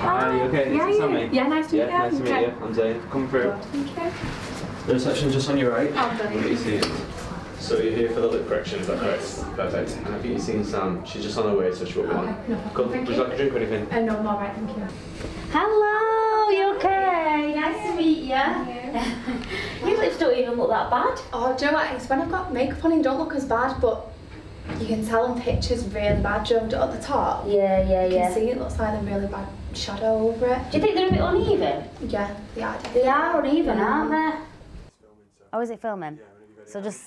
Hi, you okay? Yeah, Is this Sammy? yeah, nice to meet you. Nice to meet you. I'm Zayn. Come through. Thank you. The reception's just on your right. Oh, brilliant. What you see? So you're here for the lip correction, is that correct? Perfect. And I think you've seen Sam. She's just on her way, so she won't be long. No, Cool. thank Would you like a drink or anything? No, I'm alright, thank you. Hello, you okay? Nice to meet you. Your lips don't even look that bad. Oh, do you know what? It's when I've got makeup on, it don't look as bad, but you can tell on pictures really bad. Do you know, at the top, Yeah. you can see it looks like a really bad shadow over it. Do you think they're a bit uneven? Yeah, they are. They are uneven, aren't they? Oh, is it filming? So just...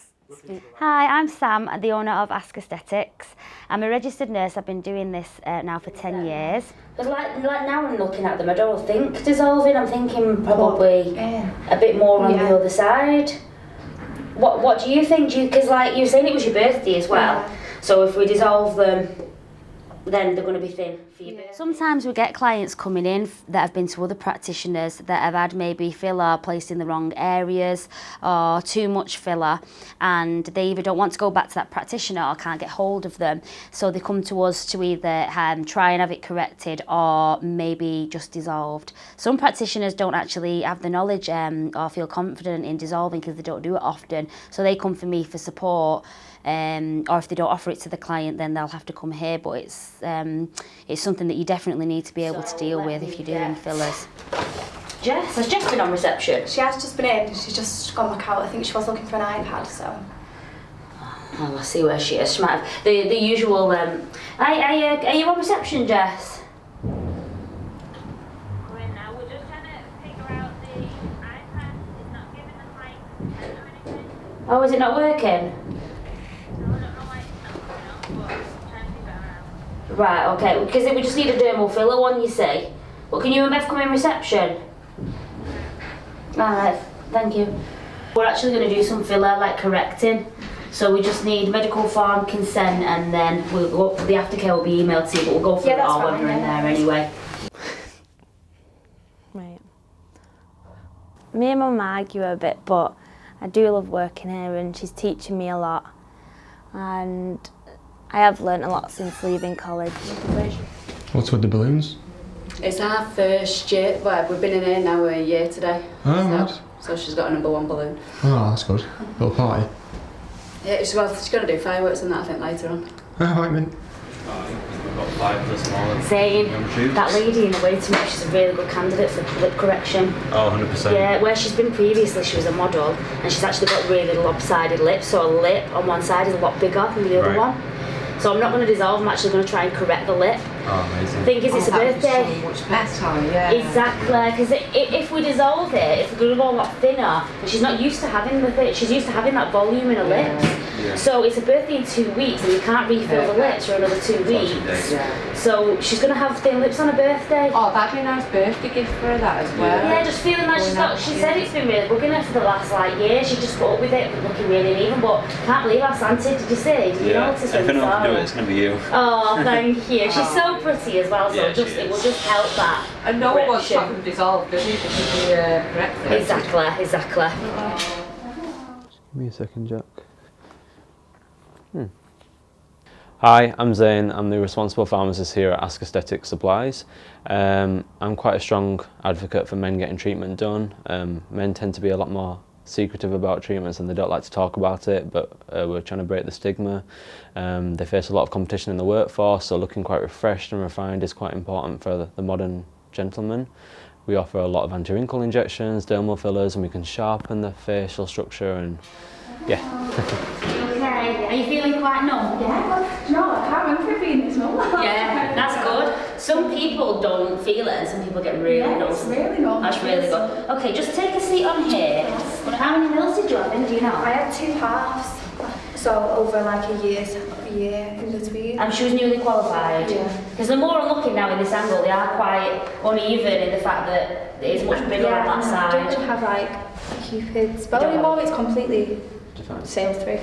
Hi, I'm Sam, the owner of Ask Aesthetics. I'm a registered nurse. I've been doing this now for 10 years. But like now I'm looking at them, I don't think dissolving. I'm thinking probably a bit more on the other side. What do you think? Because like you were saying, it was your birthday as well. Yeah. So if we dissolve them, then they're going to be thin for you. Sometimes we get clients coming in that have been to other practitioners that have had maybe filler placed in the wrong areas or too much filler, and they either don't want to go back to that practitioner or can't get hold of them, so they come to us to either try and have it corrected or maybe just dissolved. Some practitioners don't actually have the knowledge or feel confident in dissolving because they don't do it often, so they come for me for support. Or if they don't offer it to the client, then they'll have to come here. But it's something that you definitely need to be able to deal with if you're doing fillers. Jess, has Jess been on reception? She has just been in. She's just gone back out. I think she was looking for an iPad. So. Oh, I see where she is. She might have the usual. Are you on reception, Jess? We're just trying to figure out the iPad. It's not giving us like content or anything. Oh, is it not working? I don't know why it's not coming up, but I'm trying to figure it out. Right, okay. Because we just need a dermal filler one, you see. But can you and Beth come in reception? Alright, thank you. We're actually going to do some filler, like correcting. So we just need medical form, consent, and then we'll go, the aftercare will be emailed to you, but we'll go through it all when we're in there anyway. Right. Me and Mum argue a bit, but I do love working here and she's teaching me a lot. And I have learnt a lot since leaving college. What's with the balloons? It's our first year, well, we've been in here now a year today. Oh, right. So she's got a #1 balloon. Oh, that's good. Little party. Yeah, she's going to do fireworks and that, I think, later on. Oh, right, mint. We've got 5 for the smaller. Saying young troops. that lady in the waiting room, she's a really good candidate for lip correction. Oh, 100%. Yeah, where she's been previously, she was a model, and she's actually got really lopsided lips, so her lip on one side is a lot bigger than the other one. So I'm not going to dissolve, I'm actually going to try and correct the lip. Oh, amazing. The thing is, it's a birthday. So much better, yeah. Exactly, because if we dissolve it, it's going to go a lot thinner, and she's not used to having she's used to having that volume in her lips. Yeah. So it's a birthday in 2 weeks, and you can't refill the lips for another 2 weeks. Yeah. So she's going to have thin lips on her birthday. Oh, that'd be a nice birthday gift for her, that as well. Yeah, just feeling like she said it's been really bugging her for the last year. She just put up with it, looking really uneven, but can't believe how Santa, did you see? Did you notice when If you anyone saw can do her? it, it's going to be you. Oh, thank you. She's so pretty as well, so Yeah, it will just help that. And no one wants to correction. have them dissolved, does he? Because you correct it. Exactly. Give me a second, Jack. Hi, I'm Zayn. I'm the responsible pharmacist here at Ask Aesthetic Supplies. I'm quite a strong advocate for men getting treatment done. Men tend to be a lot more secretive about treatments and they don't like to talk about it, but we're trying to break the stigma. They face a lot of competition in the workforce, so looking quite refreshed and refined is quite important for the modern gentleman. We offer a lot of anti-wrinkle injections, dermal fillers, and we can sharpen the facial structure and Okay, are you feeling quite numb? Yeah. No, I can't remember it being this numb. Yeah, that's good. Some people don't feel it and some people get really numb. It's really numb. That's really good. Okay, just take a seat on here. How many mils did you have in, do you know? I had 2 halves, so over like a year in between. And she was newly qualified. Yeah. Because the more I'm looking now in this angle, they are quite uneven in the fact that it is much bigger on that side. I don't have like cupids, but anymore it's completely sailed through.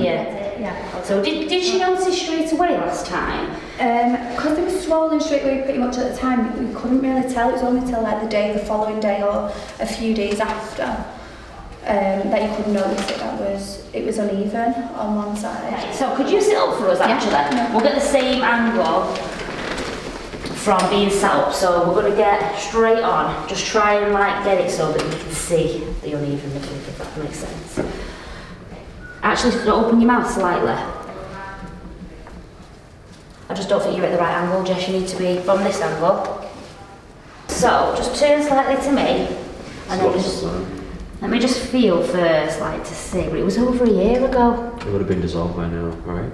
Yeah. So did she notice straight away last time? Because they were swollen straight away pretty much at the time, we couldn't really tell. It was only till like the following day or a few days after that you could notice it was uneven on one side. Okay, so could you sit up for us actually? Yeah. We'll get the same angle. from being sat up. So we're going to get straight on. Just try and like get it so that you can see the uneven lip, if that makes sense. Actually, open your mouth slightly. I just don't think you're at the right angle, Jess. You need to be from this angle. So just turn slightly to me, and then just let me just feel first, like to see. But it was over a year ago. It would have been dissolved by now, right?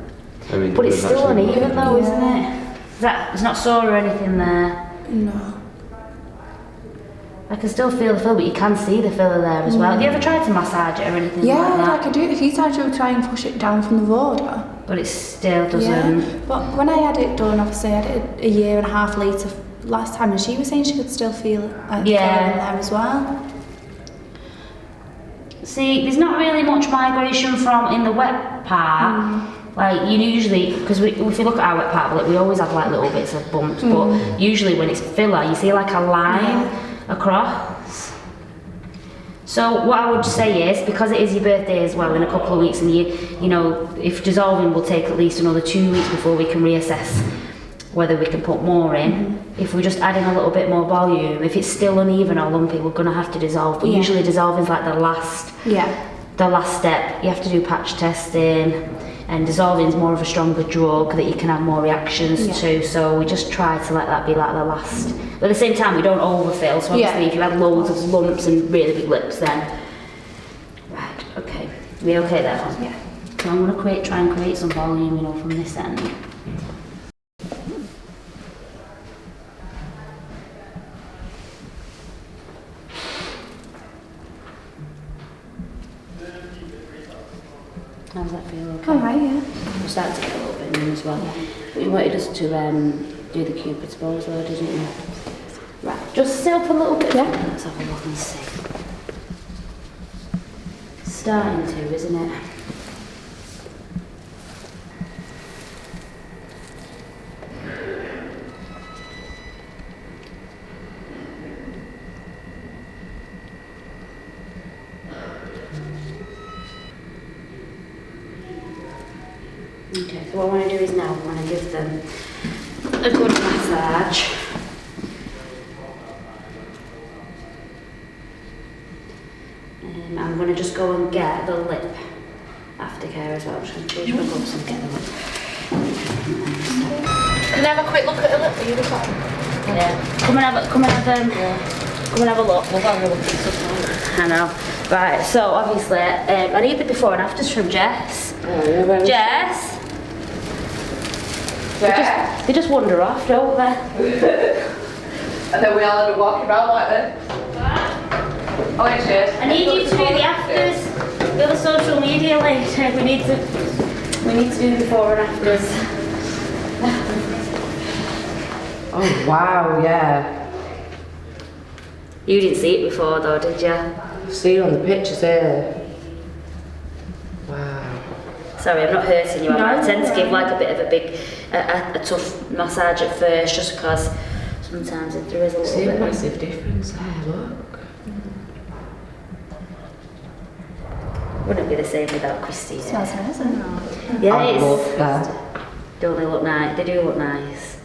I mean, But it's still uneven though, Yeah. isn't it? It's not sore or anything there. No. I can still feel the filler, but you can see the filler there as well. Have you ever tried to massage it or anything Yeah, like that? like I do it a few times. I try and push it down from the border. But it still doesn't. Yeah. But when I had it done, obviously I had it a year and a half later last time, and she was saying she could still feel it filler in there as well. See, there's not really much migration from in the wet part. Like you usually, because if you look at our wet part, we always have like little bits of bumps. But usually when it's filler, you see like a line across. So what I would say is, because it is your birthday as well in a couple of weeks, and you know, if dissolving will take at least another 2 weeks before we can reassess whether we can put more in. If we just add in a little bit more volume, if it's still uneven or lumpy, we're going to have to dissolve. But usually dissolving is like the last step. You have to do patch testing, and dissolving is more of a stronger drug that you can have more reactions to. So we just try to let that be like the last. But at the same time, we don't overfill. So obviously, if you have loads of lumps and really big lips, then right, okay, we okay there? Yeah. So I'm going to try and create some volume, you know, from this end. How does that feel? Okay. Alright, yeah. We're starting to get a little bit in as well. But you wanted us to do the Cupid's bow as well, didn't you? Right, just sit up a little bit. Yeah. Let's have a look and see. Starting to, isn't it? Okay, so what I want to do is now I want to give them a good massage. I'm going to just go and get the lip aftercare as well. I'm just going to change my gloves and get the lip. Can I have a quick look at the lip? Are you recording? Yeah. Come and have a look. We'll have a look at stuff. I know. Right, so obviously, I need the before and afters from Jess. Jess? They just wander off, don't they? And then we all end up walking around like this. Oh, it's yours. I need you to do the afters. The other social media later. We need to do the before and afters. Oh, wow, yeah. You didn't see it before though, did you? I've seen it on the pictures here. Wow. Sorry, I'm not hurting you. I tend to give like a bit of a tough massage at first, just because sometimes if there is a little See a bit. massive difference there, look. Wouldn't be the same without Christine. Smells nice, isn't it? Yeah, I love that. Don't they look nice? They do look nice.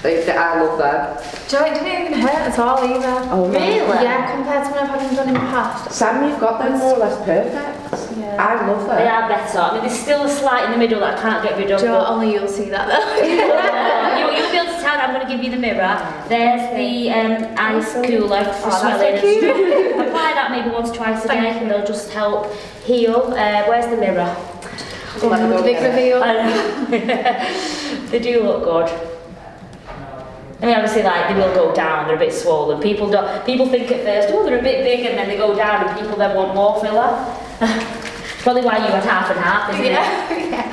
I love that. Do you know, it didn't even hurt at all either. Oh, Really? Yeah, compared to when I've had them done in the past. Sam, you've got them more or less perfect. Yeah. I love They that. are better. I mean, there's still a slight in the middle that I can't get rid of. Do you know what? but- Only you'll see that though. You'll be able to tell that I'm going to give you the mirror. There's the ice cooler for swelling. so cute. Apply that maybe once, twice a day and they'll just help heal. Where's the mirror? The big reveal. I know. They do look good. I mean, obviously, like they will go down. They're a bit swollen. People think at first, oh, they're a bit big, and then they go down, and people then want more filler. Probably why you had half and half, isn't it? Yeah.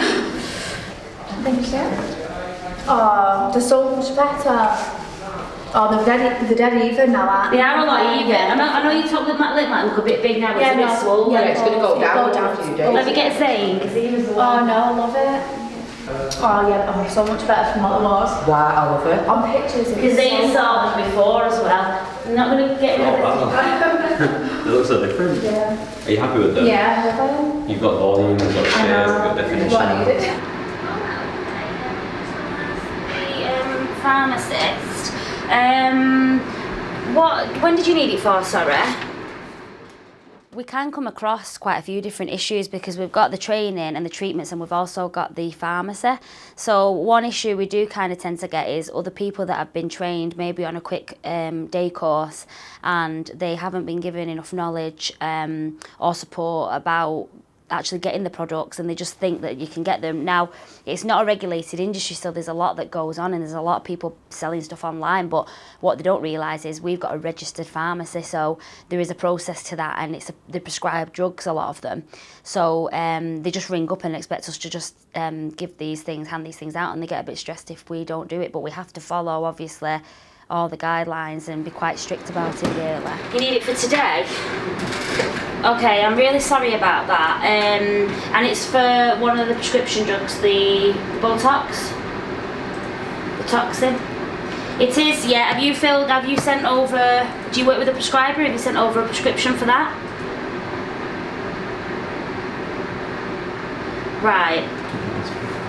Thank you. Oh, they're so much better. Oh, they're dead even now, aren't they? They are a lot even. Yeah. I know your top lip might look a bit big now, but it's a bit swollen. Yeah, it's going to go down Go in down. a few days. Let me get saying, because he was the one. Oh no, I love it. Oh yeah, oh, so much better from what it was. Wow, I love it. On pictures, Because they saw them before as well. I'm not going to get rid of it. They look so different. Yeah. Are you happy with them? Yeah, I love them. You've got volume, you've got shape, you've got definition. What I needed. The pharmacist. When did you need it for, sorry? We can come across quite a few different issues because we've got the training and the treatments, and we've also got the pharmacy. So one issue we do kind of tend to get is other people that have been trained maybe on a quick day course, and they haven't been given enough knowledge or support about actually getting the products, and they just think that you can get them. Now, it's not a regulated industry, so there's a lot that goes on, and there's a lot of people selling stuff online, but what they don't realise is we've got a registered pharmacy, so there is a process to that, and they prescribe drugs, a lot of them. So they just ring up and expect us to just hand these things out, and they get a bit stressed if we don't do it, but we have to follow, obviously, all the guidelines and be quite strict about it, really. You need it for today? Okay, I'm really sorry about that. And it's for one of the prescription drugs, the Botox? The toxin? It is, yeah. Have you sent over, do you work with a prescriber? Have you sent over a prescription for that? Right.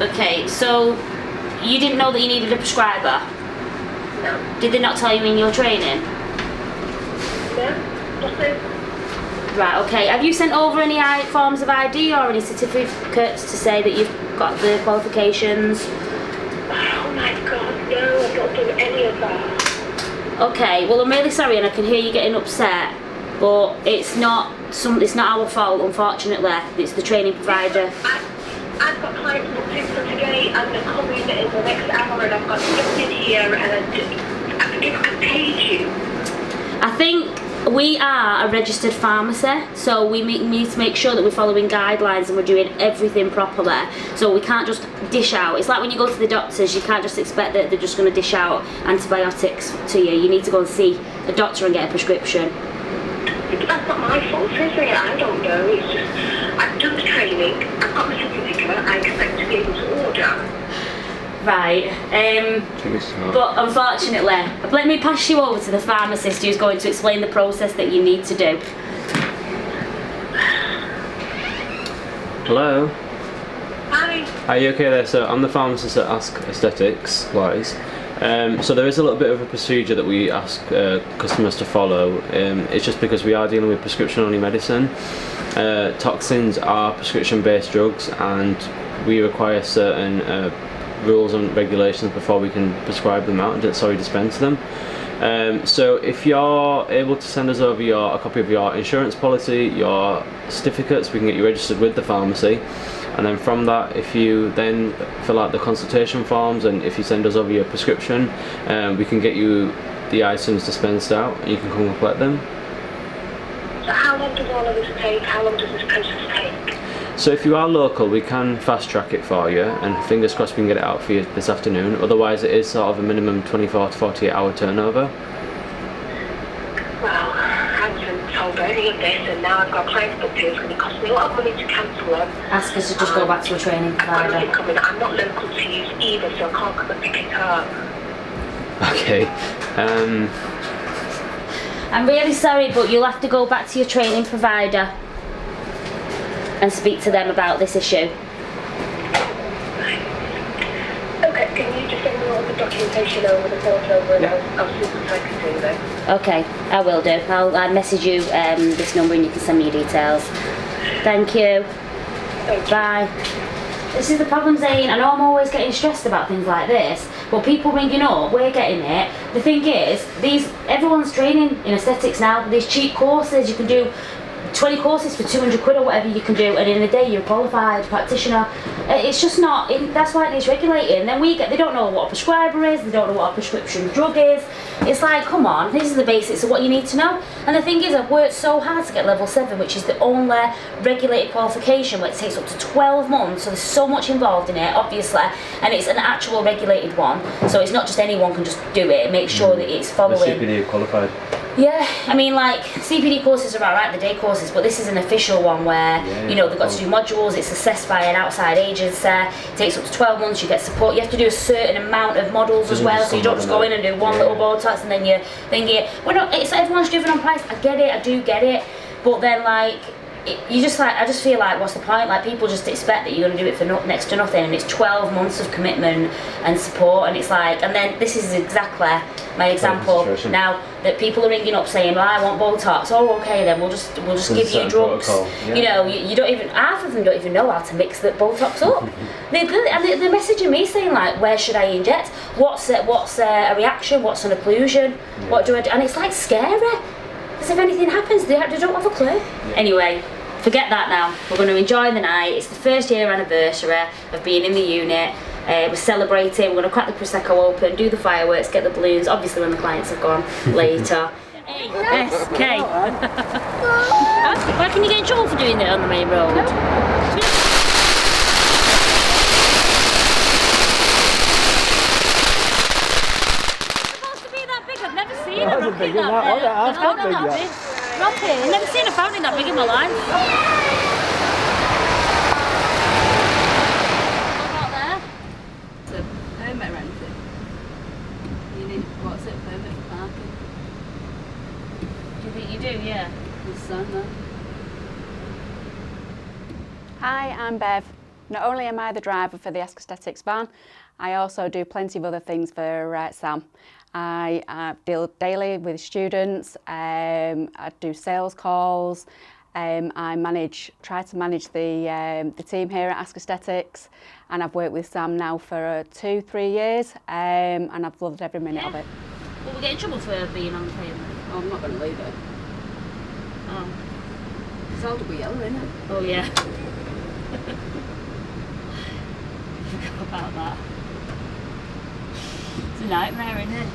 Okay, so you didn't know that you needed a prescriber? No. Did they not tell you in your training? No, nothing. Right, okay. Have you sent over any forms of ID or any certificates to say that you've got the qualifications? Oh my God, no, I've not done any of that. Okay, well I'm really sorry, and I can hear you getting upset, but it's not our fault, unfortunately. It's the training provider. I've got clients booked in for today, and they're coming in the next hour, and I've got nothing here, and if I paid you. I think we are a registered pharmacy, so we need to make sure that we're following guidelines and we're doing everything properly. So we can't just dish out. It's like when you go to the doctors, you can't just expect that they're just going to dish out antibiotics to you. You need to go and see a doctor and get a prescription. But that's not my fault, is it? I don't know. It's just, I've done the training, I've got the certificate, I expect to be able to order. Right, but unfortunately, let me pass you over to the pharmacist who's going to explain the process that you need to do. Hello? Hi. Are you okay there? So I'm the pharmacist at Ask Aesthetics Supplies. So there is a little bit of a procedure that we ask customers to follow. It's just because we are dealing with prescription-only medicine. Toxins are prescription-based drugs, and we require certain rules and regulations before we can prescribe them out and dispense them. So if you're able to send us over a copy of your insurance policy, your certificates, we can get you registered with the pharmacy, and then from that, if you then fill out the consultation forms and if you send us over your prescription, we can get you the items dispensed out and you can come and collect them. So how long does all of this take? How long does this process take? So if you are local, we can fast track it for you, and fingers crossed we can get it out for you this afternoon. Otherwise, it is sort of a minimum 24 to 48 hour turnover. Well, I wasn't told any of this, and now I've got clients booked in. It's going to cost me a lot of money to cancel them. Ask us to just go back to a training I've got nothing provider. coming. I'm not local to use either, so I can't come and pick it up. Okay. I'm really sorry, but you'll have to go back to your training provider and speak to them about this issue. Okay, can you just send me all the documentation over the phone over, and I'll see what I can do then. Okay, I will do. I'll message you this number and you can send me your details. Thank you. Thank you. Bye. This is the problem, Zane. I know I'm always getting stressed about things like this, but people ringing up, we're getting it. The thing is, everyone's training in aesthetics now. These cheap courses, you can do 20 courses for 200 quid or whatever you can do, and in a day you're a qualified practitioner. It's just not, that's why it needs regulating. Then they don't know what a prescriber is, they don't know what a prescription drug is. It's like, come on, these are the basics of what you need to know. And the thing is, I've worked so hard to get level 7, which is the only regulated qualification where it takes up to 12 months, so there's so much involved in it, obviously, and it's an actual regulated one, so it's not just anyone can just do it. Make sure that it's following. The CPD qualified. Yeah, I mean, like, CPD courses are alright, the day courses, but this is an official one where, you know, they've got to do modules, it's assessed by an outside agency, it takes up to 12 months, you get support, you have to do a certain amount of models as well, so you don't just go in and do one little Botox and then you think it's everyone's driven on price. I get it, I do get it, but then, like, you just like, I just feel like, what's the point? Like, people just expect that you're going to do it for next to nothing, and it's 12 months of commitment and support, and it's like, and then this is exactly my example now that people are ringing up saying, well, I want Botox. Oh, okay, then we'll just give you drugs. Yeah. You know, you don't even, half of them don't even know how to mix the Botox up. They're messaging me saying like, where should I inject? What's a reaction? What's an occlusion? What do I do? And it's like scary. Because if anything happens, they don't have a clue. Anyway, forget that now. We're going to enjoy the night. It's the first year anniversary of being in the unit. We're celebrating. We're going to crack the Prosecco open, do the fireworks, get the balloons, obviously when the clients have gone later. A-S-K. Why can you get in trouble for doing that on the main road? I've never seen a rocket that big. Rocket. I've never seen a fountain that big in my life. What about there? It's a permit or anything. You need, what's it, permit for parking? Do you think you do? Yeah. There's some there. Hi, I'm Bev. Not only am I the driver for the Ask Aesthetics van, I also do plenty of other things for Sam. I deal daily with students, I do sales calls, I try to manage the team here at Ask Aesthetics, and I've worked with Sam now for 2-3 years, and I've loved every minute of it. Will we get in trouble for being on the pavement? Oh, I'm not going to leave it. Oh. It's all to be yellow, isn't it? Oh yeah. Forgot about that. It's a nightmare, isn't it?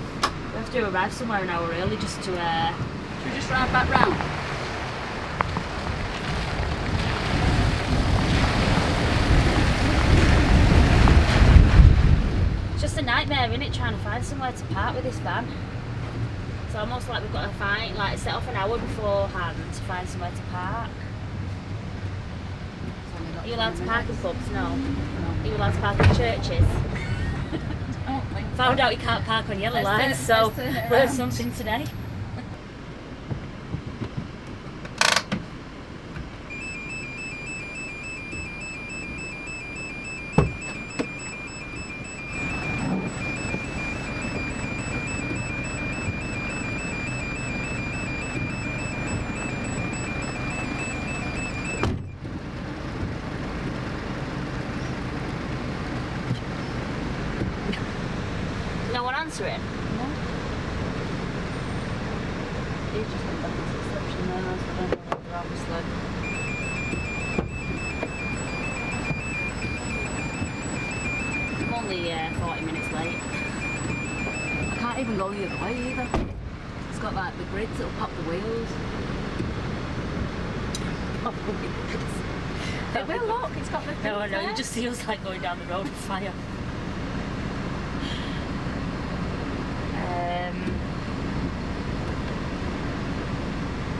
We have to arrive somewhere an hour early just to... Should we just ride back round? It's just a nightmare, isn't it, trying to find somewhere to park with this van. It's almost like we've got to set off an hour beforehand to find somewhere to park. Are you allowed to park in pubs? No. Are you allowed to park in churches? Found out you can't park on yellow lights, so learned something today. No one answering? No. He just went back to reception there, so I don't know what they're obviously. I'm only 40 minutes late. I can't even go the other way either. It's got like the grids that'll pop the wheels. Pop the wheels. It will, look, it's got the thing. No, I know, you just see us like going down the road with fire.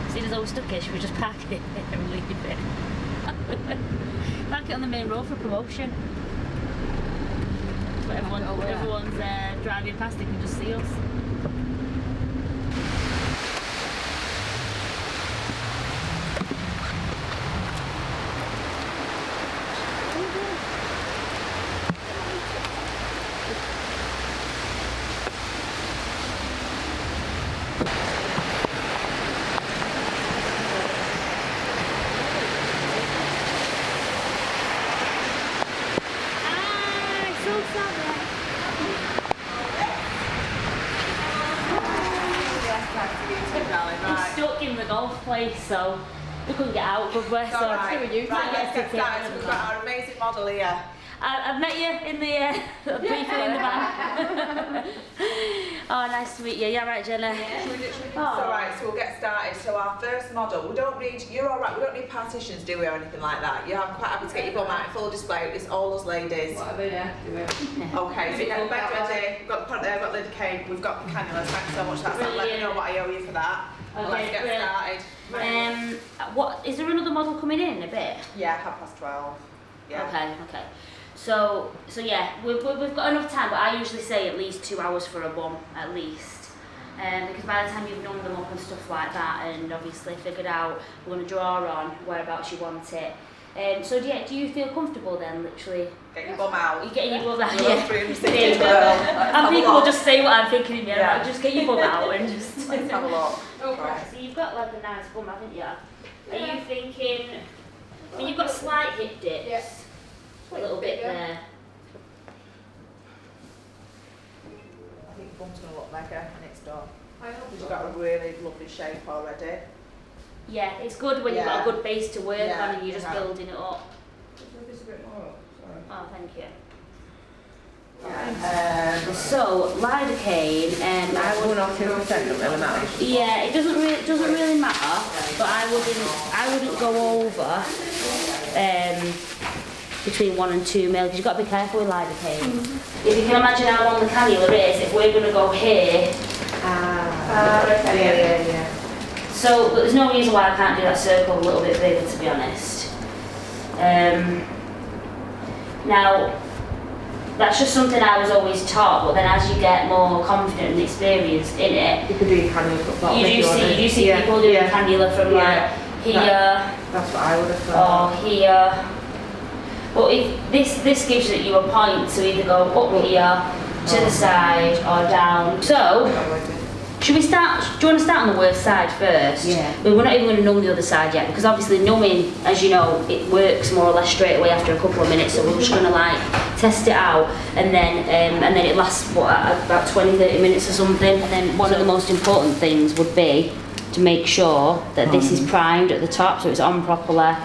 Seeing as though we're stuck here, should we just park it and leave it? Park it on the main road for promotion. But everyone's driving past, they can just see us. Stuck in the golf place, so we couldn't get out, could we? So Right, let's get started. We've got our amazing model here. I've met you in the briefly in the van. Oh, nice to meet you. Yeah, right, Jenna. Alright, so we'll get started. So our first model, you're alright, we don't need partitions, do we, or anything like that? I'm quite happy to get your bum out in full display. It's all us ladies. Whatever, yeah, do it. Okay, so you get the bed ready, we've got the pot there, we've got the cake, we've got the cannulas. Thanks so much. That's let me know what I owe you for that. Okay, Let's get started. What is there another model coming in a bit? Yeah, 12:30. Yeah. Okay. So yeah, we've got enough time, but I usually say at least 2 hours for a bum, at least. because by the time you've numbed them up and stuff like that, and obviously figured out we're going to draw on whereabouts you want it. So yeah, do you feel comfortable then, literally? Get your bum out. You're getting your bum out, You're yeah. 360 well. And people will just say what I'm thinking in my head, like, just get your bum out and just... Let's have a look. Right. So you've got like a nice bum, haven't you? Are you thinking... I mean, you've got slight hip dips. Yes. A little bit there. I think your bum's going to look mega when it's done. Because you've got a really lovely shape already. Yeah, it's good when you've got a good base to work on and you're just Yeah. building it up. Oh, thank you. So lidocaine, I would not 2% don't really matter. Yeah, it doesn't really matter, but I wouldn't go over between 1 and 2 mil, because you've got to be careful with lidocaine. If you can imagine how long the cannula is, if we're going to go here. Yeah. So, but there's no reason why I can't do that circle a little bit bigger, to be honest. Now, that's just something I was always taught, but then as you get more confident and experienced in it, You could do your cannula. you do see people doing cannula from like here, That's what I would have thought. or here. But if this gives you a point to either go up here, to the side, or down. So, should we start, do you want to start on the worst side first? Yeah. But we're not even going to numb the other side yet, because obviously numbing, as you know, it works more or less straight away after a couple of minutes, so we're just going to like test it out, and then it lasts about 20-30 minutes or something. And then one of the most important things would be to make sure that this is primed at the top, so it's on properly.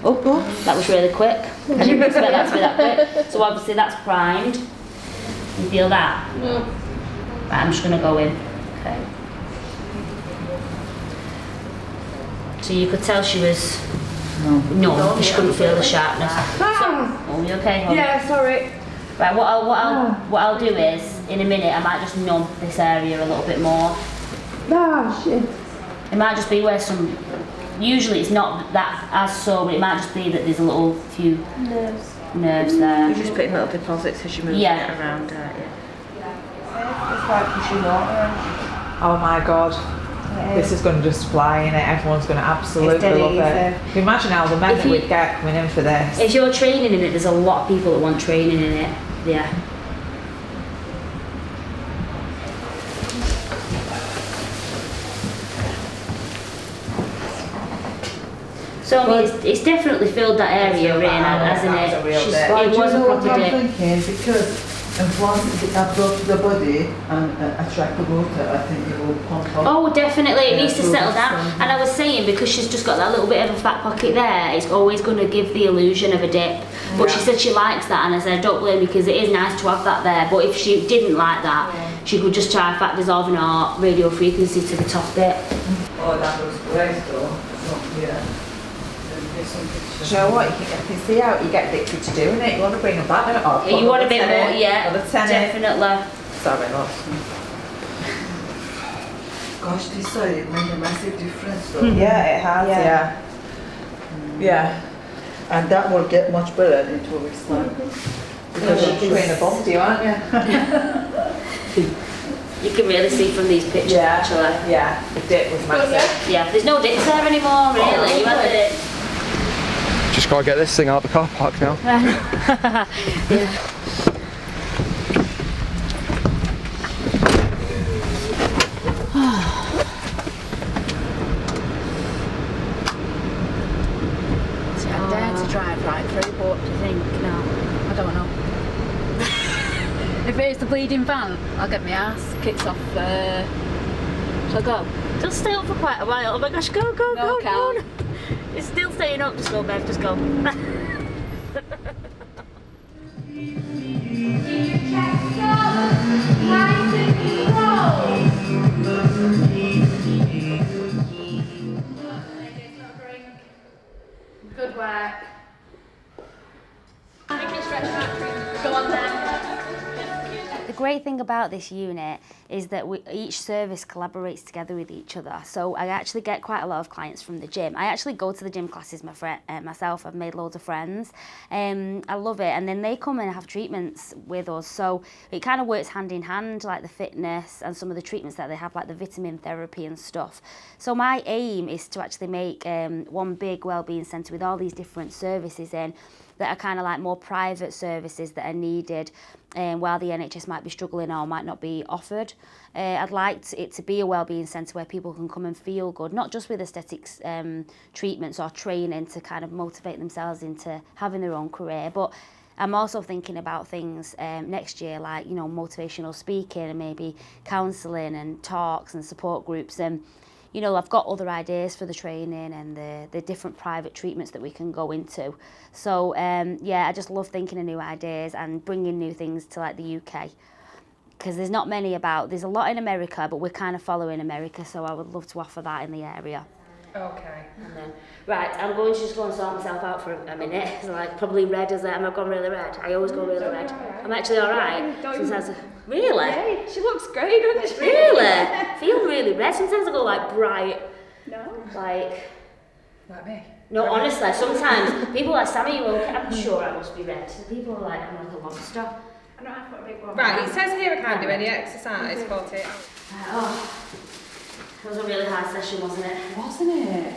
Oh, that was really quick. I didn't expect that to be that quick. So obviously that's primed. You feel that? Right, I'm just going to go in. Okay. So you could tell she was numb, she couldn't feel the sharpness. Oh, you okay, hon? Yeah, sorry. Right, what I'll do is, in a minute, I might just numb this area a little bit more. It might just be where some, usually it's not that as sore, but it might just be that there's a little few nerves there. You're just putting little deposits as you move it around, aren't you? It's like pushing water. Oh my god. This is going to just fly in it. Everyone's going to absolutely love it. Can you imagine how the men that we'd get coming in for this? If you're training in it, there's a lot of people that want training in it. Yeah. So I mean, it's definitely filled that area in, hasn't it? It was a proper dip. I'm thinking, because once it absorbs the body and attract the water, I think it will pump up. Oh, definitely. It needs to settle down. And I was saying, because she's just got that little bit of a fat pocket there, it's always going to give the illusion of a dip. But she said she likes that, and I said, don't blame me, because it is nice to have that there. But if she didn't like that, she could just try fat dissolving or radio frequency to the top bit. Oh, that was great though. Yeah. So what, you can see how you get addicted to doing it. You want to bring them back, don't you? You want a bit more, yeah, definitely. Sorry, lost. Gosh, this side made a massive difference though. Yeah, it has, yeah. And that will get much better in 2 weeks time. Because you're doing a bum, aren't you? You can really see from these pictures, actually. Yeah, the dip was massive. Yeah, there's no dips there anymore, really. You had it. Just gotta get this thing out of the car park now. I dare to drive right through, but do you think? No, I don't know. If it's the bleeding van, I'll get my ass kicked off. Shall I go? Just stay up for quite a while. Oh my gosh, go, go. It's still staying up. Just go, Bev, just go. Good work. We can stretch that. Go on then. The great thing about this unit is that each service collaborates together with each other. So I actually get quite a lot of clients from the gym. I actually go to the gym classes myself. I've made loads of friends. I love it. And then they come and have treatments with us. So it kind of works hand in hand, like the fitness and some of the treatments that they have, like the vitamin therapy and stuff. So my aim is to actually make one big wellbeing centre with all these different services in that are kind of like more private services that are needed while the NHS might be struggling or might not be offered. I'd like it to be a wellbeing centre where people can come and feel good, not just with aesthetics treatments or training to kind of motivate themselves into having their own career, but I'm also thinking about things next year, like, you know, motivational speaking and maybe counselling and talks and support groups. And you know, I've got other ideas for the training and the different private treatments that we can go into. So, yeah, I just love thinking of new ideas and bringing new things to, like, the UK. Because there's not many about. There's a lot in America, but we're kind of following America, so I would love to offer that in the area. Okay. And then, right, I'm going to just go and sort myself out for a minute. So, like, probably red as am I gone really red? I always go really red. I'm actually alright. Sometimes really? Yeah, she looks great, doesn't she? Really? I feel really red. Sometimes I go like bright. No. Like me. No, honestly, sometimes people are like, Sammy, you okay? I'm sure I must be red. So people are like, I'm like a lobster. I don't have to put a big one. Right, it says here I can't do any exercise, 48 hours. Oh, it was a really hard session, wasn't it? Wasn't it?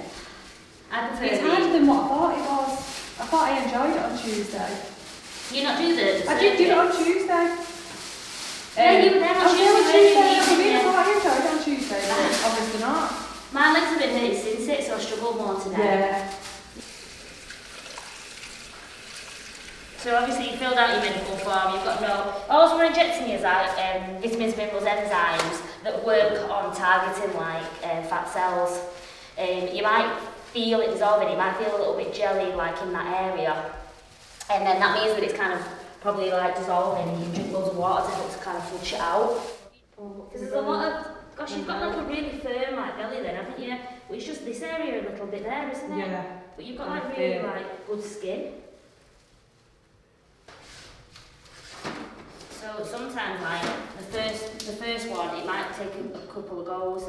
I prefer It's harder than what I thought it was. I thought I enjoyed it on Tuesday. You not do the I did do it on Tuesday. Yeah, you were there on Tuesday. I thought I enjoyed it on Tuesday, but obviously not. My legs have been hurting since it, so I struggled more today. Yeah. So obviously you filled out your medical form, you've got all we're injecting is like vitamins, minerals, enzymes that work on targeting like fat cells. You might feel it dissolving, it might feel a little bit jelly like in that area. And then that means that it's kind of probably like dissolving and you can drink loads of water to help to kind of flush it out. Because there's a lot of, gosh, you've got like a really firm like belly then, haven't you? But it's just this area a little bit there, isn't it? Yeah. But you've got like really like good skin. So sometimes like the first one, it might take a couple of goes,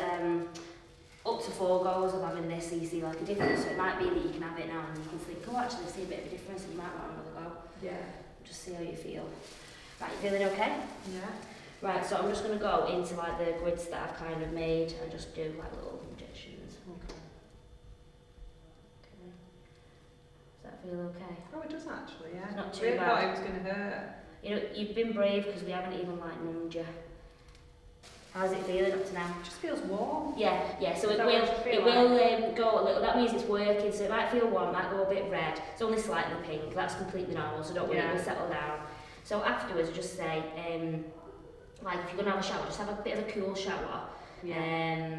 up to 4 goes of having this so you see like a difference. So it might be that you can have it now and you can think, oh actually I see a bit of a difference and you might want another go. Yeah. Just see how you feel. Right, you feeling okay? Yeah. Right, so I'm just going to go into like the grids that I've kind of made and just do like little injections. Okay. Does that feel okay? Oh, it does actually, yeah. It's not too really bad. thought it was going to hurt. You know, you've been brave because we haven't even like numbed you. How's it feeling up to now? It just feels warm. Yeah, so it That will like? go a little, that means it's working, so it might feel warm, it might go a bit red. It's only slightly pink, that's completely normal, so don't worry, it will settle down. So afterwards, just say, like if you're going to have a shower, just have a bit of a cool shower. Yeah.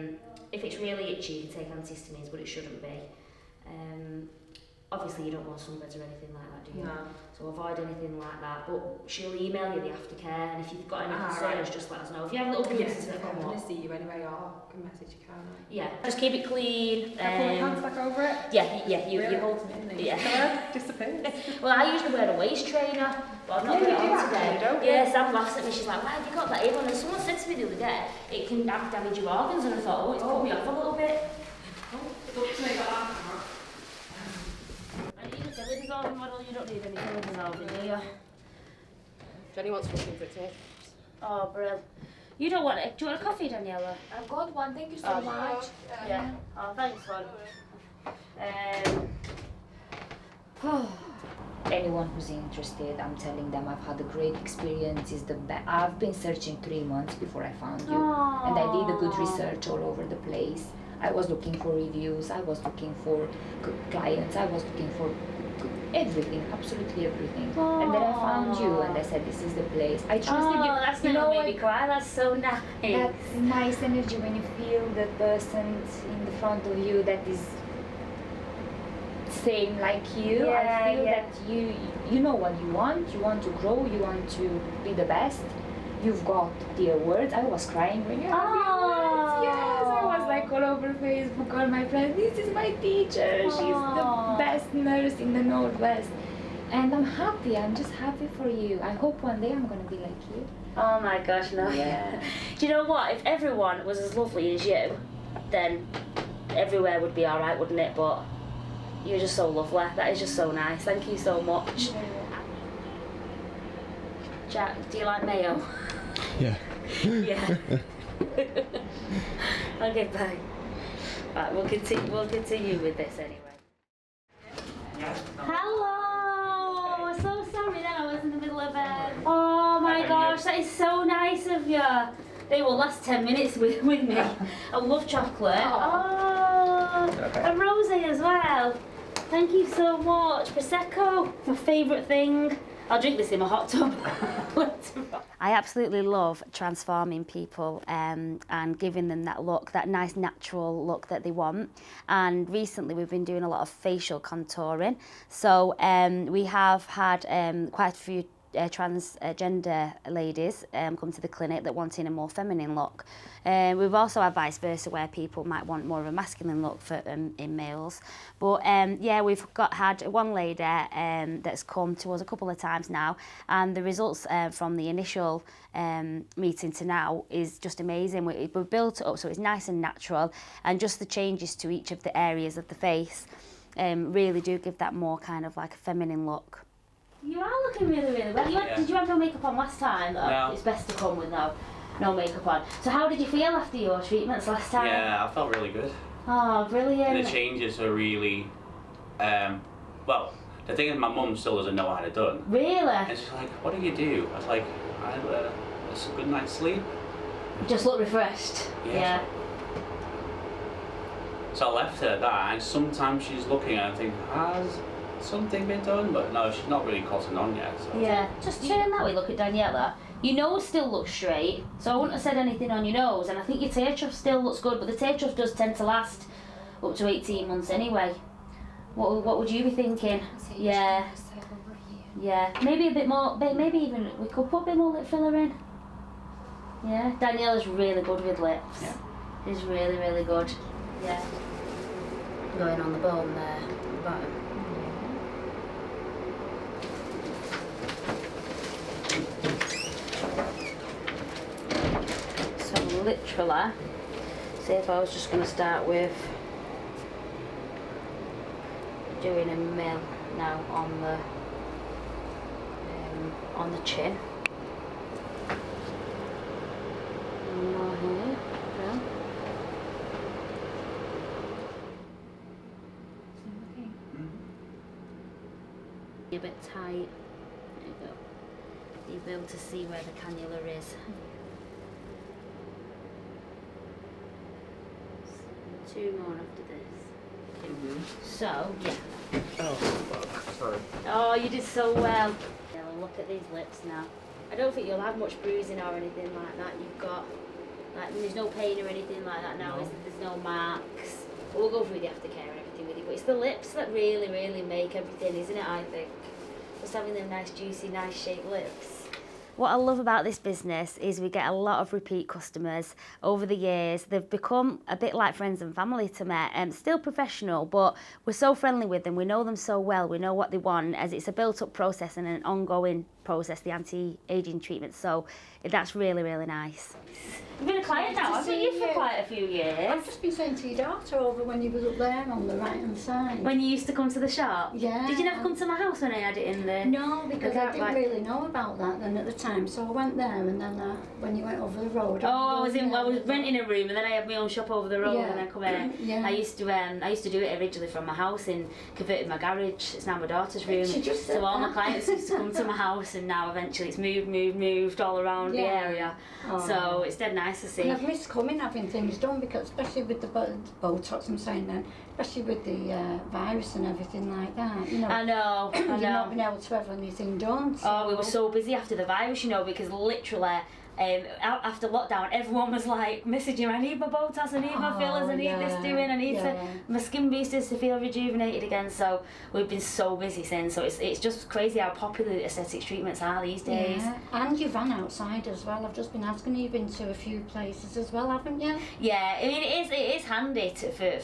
If it's really itchy, you can take antihistamines, but it shouldn't be. Obviously you don't want sunbeds or anything like that, do you? No. So avoid anything like that, but she'll email you the aftercare, and if you've got any concerns, just let us know. If you have little bruises that come I'm up. going to see you anyway, or I can message you, can't I? Yeah, just keep it clean. Can I pull my pants back over it? Yeah, you Really? hold Really? yeah. Colour disappears. Well, I usually wear a waist trainer, but I've not Yeah, got it you do on today. actually, don't you? Yeah, Sam laughs at me, she's like, why have you got that in? And someone said to me the other day, it can damage your organs, and I thought, oh, it's put me off a little bit. I need a belly dissolving model, you don't need any belly dissolving, do you? Jenny wants something for tea. Oh, brilliant. You don't want it. Do you want a coffee, Daniela? I've got one, thank you so much. Yeah. Oh, thanks, hon. Anyone who's interested, I'm telling them I've had a great experience. It's the best. I've been searching 3 months before I found you, and I did a good research all over the place. I was looking for reviews, I was looking for clients, I was looking for everything, absolutely everything. And then I found you, and I said, this is the place. I trusted you. That's you know, made me cry. That's so nice. That's nice energy when you feel the person in the front of you that is same like you. I feel that you know what you want to grow, you want to be the best. You've got the awards. I was crying when you had the awards. Yes, I was like all over Facebook, all my friends, this is my teacher, she's the best nurse in the Northwest. And I'm happy, I'm just happy for you. I hope one day I'm gonna be like you. Oh my gosh, no. Yeah. Do you know what? If everyone was as lovely as you, then everywhere would be alright, wouldn't it? But you're just so lovely. That is just so nice. Thank you so much. Jack, do you like mayo? Yeah. Yeah. Okay, bye. Right, we'll continue with this anyway. Hello! So sorry that I was in the middle of it. Oh my gosh, that is so nice of you. They will last 10 minutes with me. I love chocolate. Oh, and rosé as well. Thank you so much. Prosecco, my favourite thing. I'll drink this in my hot tub. I absolutely love transforming people and giving them that look, that nice natural look that they want. And recently we've been doing a lot of facial contouring. So we have had quite a few transgender ladies come to the clinic that wanting a more feminine look. We've also had vice versa where people might want more of a masculine look for in males. But yeah, we've had one lady that's come to us a couple of times now, and the results from the initial meeting to now is just amazing. We've built it up so it's nice and natural, and just the changes to each of the areas of the face really do give that more kind of like a feminine look. You are looking really, really well. Did you have no makeup on last time? No. It's best to come with no makeup on. So how did you feel after your treatments last time? Yeah, I felt really good. Oh, brilliant. And the changes are really, well, the thing is my mum still doesn't know how to done. Really? And she's like, what do you do? I was like, I had a good night's sleep. Just look refreshed. Yeah. So I left her at that, and sometimes she's looking and I think, has something been done? But no, she's not really cotton on yet. So. Yeah. Just turn that way, look at Daniela. Your nose still looks straight, so I wouldn't have said anything on your nose, and I think your tear trough still looks good, but the tear trough does tend to last up to 18 months anyway. What would you be thinking? Yeah. Yeah. Maybe a bit more, maybe even, we could put a bit more lip filler in. Yeah. Daniela's really good with lips. Yeah. She's really, really good. Yeah. Going on the bone there, on the bottom. So literally, say if I was just going to start with doing a mill now on the chin. More here, yeah. A bit tight. There you go. You'll be able to see where the cannula is. Two more after this. So, yeah. Oh, fuck. Sorry. Oh, you did so well. Yeah, well, look at these lips now. I don't think you'll have much bruising or anything like that. You've got, like, there's no pain or anything like that now. No. There's no marks. We'll go through the aftercare and everything with you, but it's the lips that really, really make everything, isn't it, I think? Just having them nice, juicy, nice shaped lips. What I love about this business is we get a lot of repeat customers over the years. They've become a bit like friends and family to me. Still professional, but we're so friendly with them. We know them so well. We know what they want, as it's a built-up process and an ongoing process, the anti-aging treatment. So that's really, really nice. You've been a client now, haven't you, for quite a few years? I've just been saying to your daughter over when you was up there on the right-hand side. When you used to come to the shop? Yeah. Did you never come to my house when I had it in there? No, because I didn't really know about that then at the time. So I went there, and then when you went over the road. Oh, I was renting a room, and then I had my own shop over the road, and I come in. Yeah. I used to do it originally from my house and converted my garage. It's now my daughter's room. She just said so all my that. clients used to come to my house, and now eventually it's moved all around the area. Oh. So it's dead nice to see. And I've missed coming having things done, because especially with the Botox, I'm saying then, especially with the virus and everything like that. You know. I know. You've not been able to have anything done. So. Oh, we were so busy after the virus, you know, because literally after lockdown, everyone was like messaging, I need my Botox, I need my fillers, I need this doing, I need my skin boosters to feel rejuvenated again. So we've been so busy since. So it's just crazy how popular aesthetics treatments are these days. Yeah. And you van outside as well. I've just been asking, you've been to a few places as well, haven't you? Yeah, I mean it is handy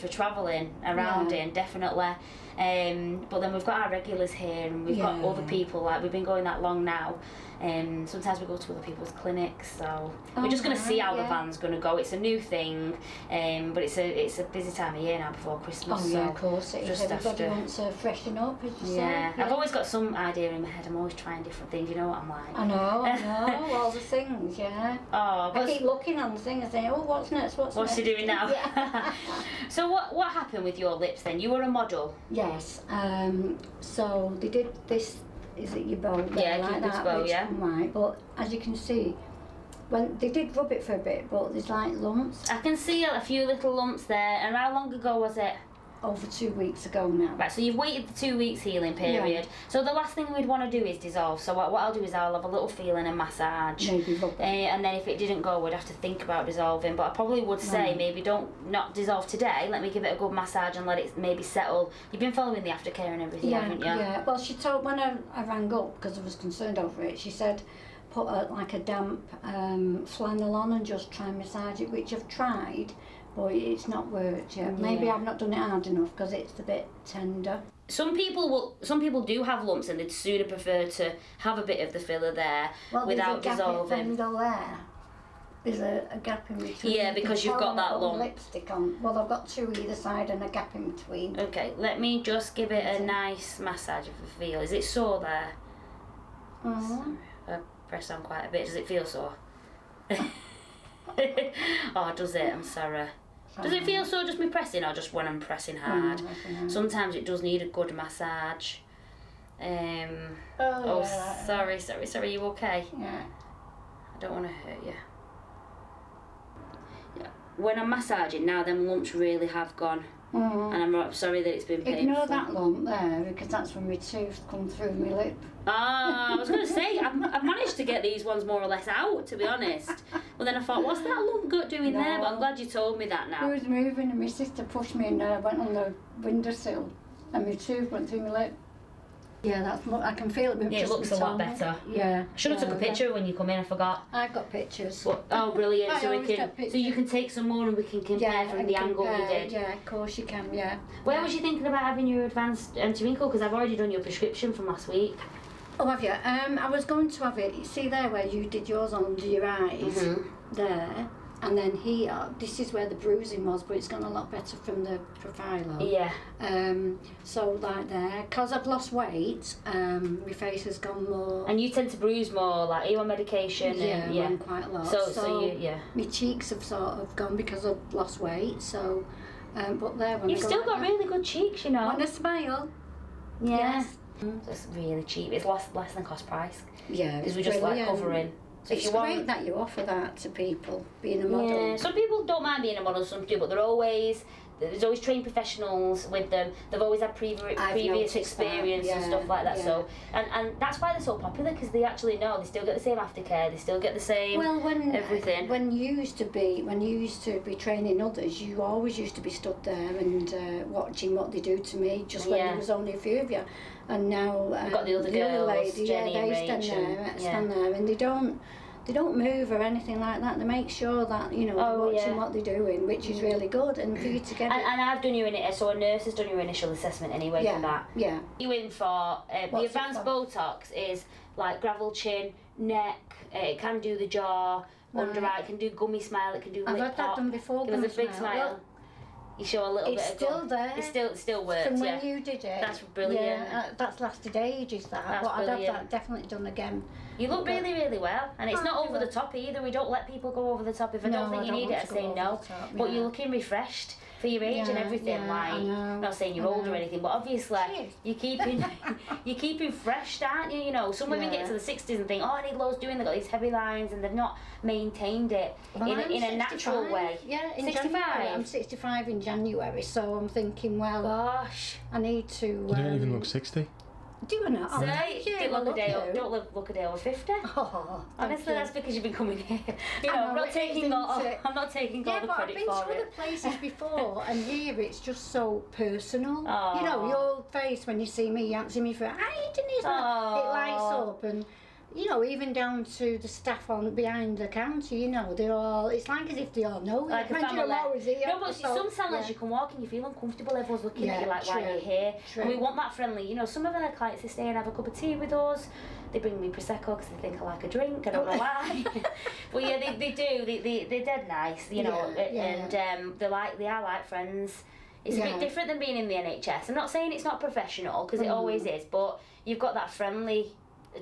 for travelling around in, definitely. But then we've got our regulars here, and we've got other people. Like we've been going that long now. Sometimes we go to other people's clinics, so we're just going to see how the van's going to go. It's a new thing, but it's a busy time of year now before Christmas. Oh yeah, so of course it is. Everybody wants to freshen up, as you say. I've always got some idea in my head. I'm always trying different things. You know what I'm like. I know, all the things, yeah. Oh, I keep looking on the thing and saying, oh, what's next? What's he doing now? Yeah. So what happened with your lips then? You were a model. Yes. So they did this. Is it your bow? Yeah, like Cupid's that, bow, which, yeah. Right, but as you can see, when they did rub it for a bit, but there's like lumps. I can see a few little lumps there. And how long ago was it? Over 2 weeks ago now. Right, so you've waited the 2 weeks healing period. Yeah. So the last thing we'd want to do is dissolve. So what I'll do is I'll have a little feeling and massage. Maybe rub it. And then if it didn't go, we'd have to think about dissolving. But I probably would say maybe not dissolve today. Let me give it a good massage and let it maybe settle. You've been following the aftercare and everything, haven't you? Yeah. Well, she told when I rang up because I was concerned over it. She said put like a damp flannel on and just try and massage it, which I've tried. But it's not worked yet. Maybe I've not done it hard enough because it's a bit tender. Some people do have lumps and they'd sooner prefer to have a bit of the filler there without dissolving. There's a gap in between. Yeah, because you've got that lump. Lipstick on. Well, I've got two either side and a gap in between. Okay, let me just give it a nice massage of a feel. Is it sore there? I press on quite a bit. Does it feel sore? Oh, does it? I'm sorry. Does it feel sore just me pressing or just when I'm pressing hard? Sometimes it does need a good massage. Sorry, you okay? Yeah. I don't want to hurt you. Yeah. When I'm massaging now, them lumps really have gone. And I'm sorry that it's been painful. Ignore that lump there because that's when my tooth come through my lip. I was going to say, I've managed to get these ones more or less out, to be honest. Well, then I thought, what's that lump doing there? But I'm glad you told me that now. I was moving and my sister pushed me and I went on the windowsill and my tooth went through my lip. Yeah, that's what I can feel it. Yeah, it looks a lot better. Yeah. I should have took a picture when you come in, I forgot. I've got pictures. Oh, brilliant. So so you can take some more and we can compare from the angle you did. Yeah, of course you can, yeah. Where was you thinking about having your advanced anti-wrinkle? Because I've already done your prescription from last week. Oh, have you? I was going to have it, you see there where you did yours under your eyes, there, and then here, this is where the bruising was, but it's gone a lot better from the Profilo. Yeah. So like there, because I've lost weight, my face has gone more. And you tend to bruise more, like are you on medication? Yeah, I'm quite a lot. So my cheeks have sort of gone because I've lost weight, so, but there when you've still got really good cheeks, you know. When I smile. Yeah. Yes. So it's really cheap. It's less than cost price. Yeah, because we're just like covering. So it's great that you offer that to people, being a model. Yeah, some people don't mind being a model, some do, but there's always trained professionals with them. They've always had previous experience and stuff like that. Yeah. So and that's why they're so popular, because they actually know they still get the same aftercare, they still get the same everything. When you used to be training others, you always used to be stood there and watching what they do to me. Just when there was only a few of you, and now we've got the other girls, lady, Jenny and they stand there, and they don't move or anything like that. They make sure that they're watching what they're doing, which is really good. And for you to get and I've done so a nurse has done your initial assessment anyway for that. Yeah. You in for the advanced Botox is like gravel chin, neck. It can do the jaw, under eye. It can do gummy smile. It can do lip pop. I've had that done before. Give us a big smile. Look. You show a little bit of still there. It still works. From when you did it. That's brilliant. Yeah, that's lasted ages. I'd have that definitely done again. You look really, really well, and it's not over the top either. We don't let people go over the top. If I don't think you need it, I say no. But you're looking refreshed for your age and everything. I'm not saying you're old or anything, but obviously you're keeping fresh, aren't you? You know, some women get to the 60s and think, oh, I need loads doing. They've got these heavy lines and they've not maintained it in a natural way. Yeah, in 65. January. I'm 65 in January, so I'm thinking, well, gosh, I need to. You don't even look 60. Do I not? Don't look a day over 50. Oh, honestly, that's because you've been coming here. I'm not taking all the credit for it. Yeah, but I've been to other places before, and here it's just so personal. Your face when you see me, you haven't seen me for, hi Denise. It lights up, and you know, even down to the staff on behind the counter, you know, they're all, it's like as if they all know Like you. a Mind you, family. I'm always here, No, but so, some sellers yeah. you can walk and you feel uncomfortable. Everyone's looking at Yeah, you like, why are you true, here? true. And we want that friendly. You know, some of our clients, they stay and have a cup of tea with us. They bring me Prosecco because they think I like a drink. I don't know why. But yeah, they do. They're dead nice, you know. Yeah, And they are like friends. It's a Yeah. bit different than being in the NHS. I'm not saying it's not professional, because it always is, but you've got that friendly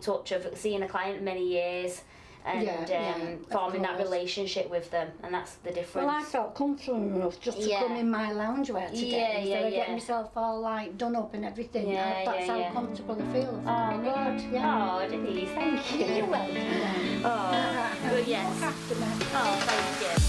touch of seeing a client many years and of forming that course. relationship with them, and that's the difference. Well, I felt comfortable enough just to come in my loungewear today instead of getting myself all like done up and everything. That's how comfortable I feel. Good. Yeah. Oh, Denise, thank you. You're welcome. Oh, good, yes. Look after me. Oh, thank you.